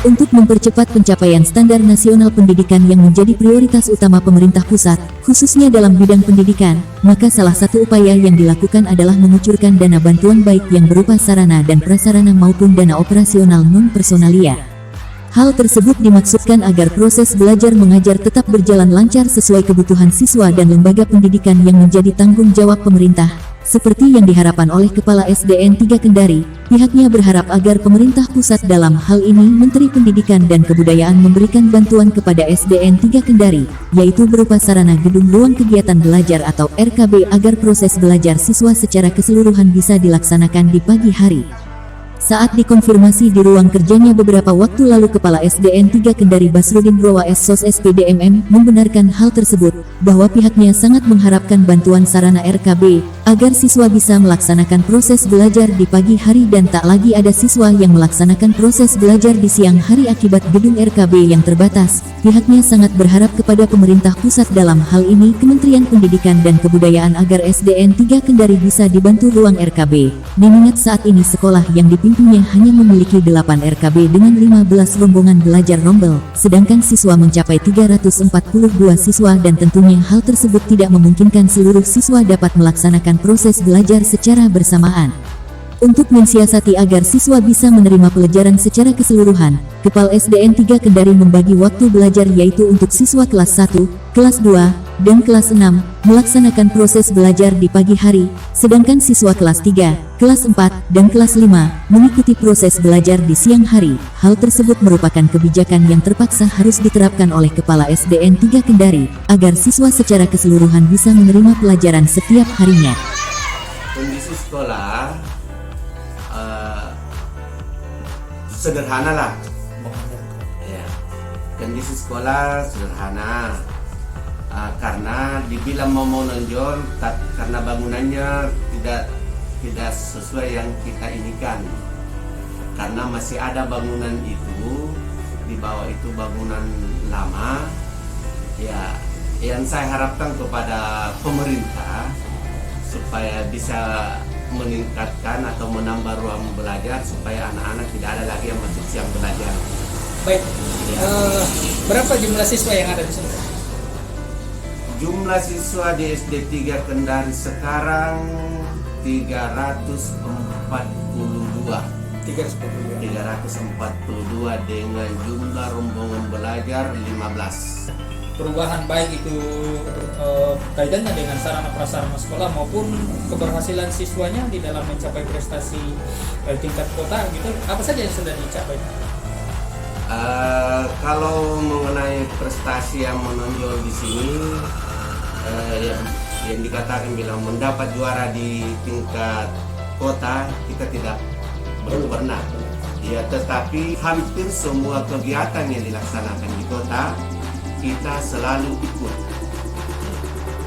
Untuk mempercepat pencapaian standar nasional pendidikan yang menjadi prioritas utama pemerintah pusat, khususnya dalam bidang pendidikan, maka salah satu upaya yang dilakukan adalah mengucurkan dana bantuan baik yang berupa sarana dan prasarana maupun dana operasional non-personalia. Hal tersebut dimaksudkan agar proses belajar mengajar tetap berjalan lancar sesuai kebutuhan siswa dan lembaga pendidikan yang menjadi tanggung jawab pemerintah. Seperti yang diharapkan oleh Kepala SDN 3 Kendari, pihaknya berharap agar pemerintah pusat dalam hal ini Menteri Pendidikan dan Kebudayaan memberikan bantuan kepada SDN 3 Kendari, yaitu berupa sarana gedung ruang kegiatan belajar atau RKB agar proses belajar siswa secara keseluruhan bisa dilaksanakan di pagi hari. Saat dikonfirmasi di ruang kerjanya beberapa waktu lalu, Kepala SDN 3 Kendari Basrudin Browa SOS SPDMM membenarkan hal tersebut, bahwa pihaknya sangat mengharapkan bantuan sarana RKB, agar siswa bisa melaksanakan proses belajar di pagi hari dan tak lagi ada siswa yang melaksanakan proses belajar di siang hari akibat gedung RKB yang terbatas. Pihaknya sangat berharap kepada pemerintah pusat dalam hal ini Kementerian Pendidikan dan Kebudayaan agar SDN 3 Kendari bisa dibantu ruang RKB. Mengingat saat ini sekolah yang dipimpinnya hanya memiliki 8 RKB dengan 15 rombongan belajar rombel, sedangkan siswa mencapai 342 siswa dan tentunya hal tersebut tidak memungkinkan seluruh siswa dapat melaksanakan proses belajar secara bersamaan. Untuk mensiasati agar siswa bisa menerima pelajaran secara keseluruhan, Kepala SDN 3 Kendari membagi waktu belajar yaitu untuk siswa kelas 1, kelas 2, dan kelas 6, melaksanakan proses belajar di pagi hari, sedangkan siswa kelas 3, kelas 4, dan kelas 5, mengikuti proses belajar di siang hari. Hal tersebut merupakan kebijakan yang terpaksa harus diterapkan oleh Kepala SDN 3 Kendari, agar siswa secara keseluruhan bisa menerima pelajaran setiap harinya. Kondisi sekolah sederhana lah, ya. Kondisi sekolah sederhana karena dibilang mau menonjol, karena bangunannya tidak sesuai yang kita inginkan. Karena masih ada bangunan itu, di bawah itu bangunan lama. Ya, yang saya harapkan kepada pemerintah supaya bisa meningkatkan atau menambah ruang belajar supaya anak-anak tidak ada lagi yang masuk siang belajar. Baik, berapa jumlah siswa yang ada di sini? Jumlah siswa di SD 3 Kendari sekarang 342 dengan jumlah rombongan belajar 15. Perubahan baik itu kaitannya dengan sarana prasarana sekolah maupun keberhasilan siswanya di dalam mencapai prestasi tingkat kota gitu, apa saja yang sudah dicapai? Kalau mengenai prestasi yang menonjol di sini, yang dikatakan bilang mendapat juara di tingkat kota, kita belum pernah. Ya, tetapi hampir semua kegiatan yang dilaksanakan di kota kita selalu ikut,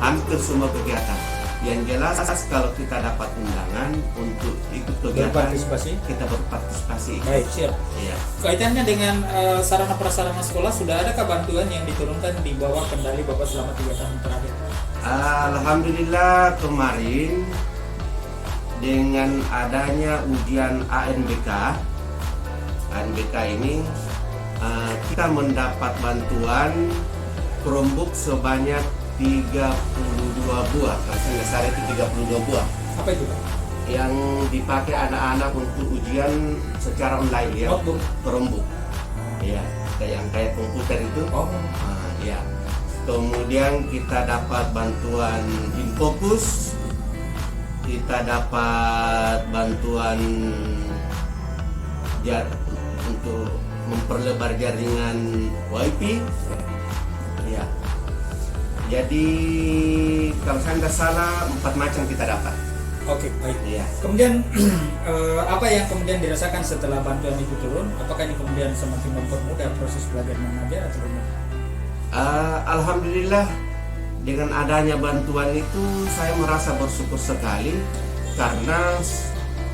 hampir semua kegiatan. Yang jelas kalau kita dapat undangan untuk ikut kegiatan, kita berpartisipasi. Baik, siap. Ya. Kaitannya dengan sarana prasarana sekolah, sudah adakah bantuan yang diturunkan di bawah kendali Bapak selama 3 tahun terakhir? Alhamdulillah kemarin dengan adanya ujian ANBK ini kita mendapat bantuan Chromebook sebanyak 32 buah, kalau saya nggak salah itu 32 buah. Apa itu, Pak? Yang dipakai anak-anak untuk ujian secara online, ya. Notebook? Chromebook. Ya, kayak komputer itu. Oh. Ya. Kemudian kita dapat bantuan Infocus, kita dapat bantuan untuk memperlebar jaringan WiFi, ya. Jadi kalau saya tidak salah 4 macam kita dapat. Oke, baik. Ya. Kemudian apa yang kemudian dirasakan setelah bantuan itu turun? Apakah ini kemudian semakin mempermudah proses belajar mengajar atau bagaimana? Alhamdulillah dengan adanya bantuan itu saya merasa bersyukur sekali, karena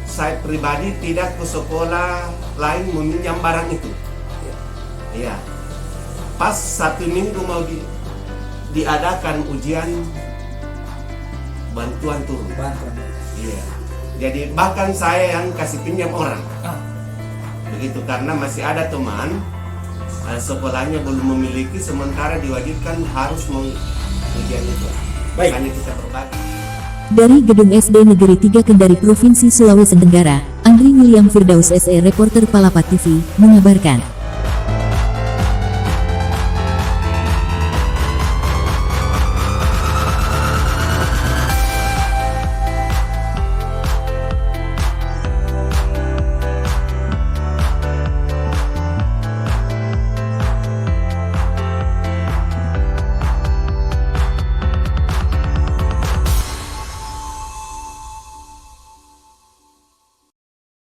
saya pribadi tidak ke sekolah lain meminjam barang itu. Ya, pas 1 minggu mau diadakan ujian, bantuan turun. Iya. Jadi bahkan saya yang kasih pinjam orang. begitu, karena masih ada teman sekolahnya belum memiliki, sementara diwajibkan harus ujian itu. Baik. Makanya kita berbagi. Dari Gedung SD Negeri 3 Kendari Provinsi Sulawesi Tenggara, Andri William Firdaus SE, reporter Palapa TV, mengabarkan.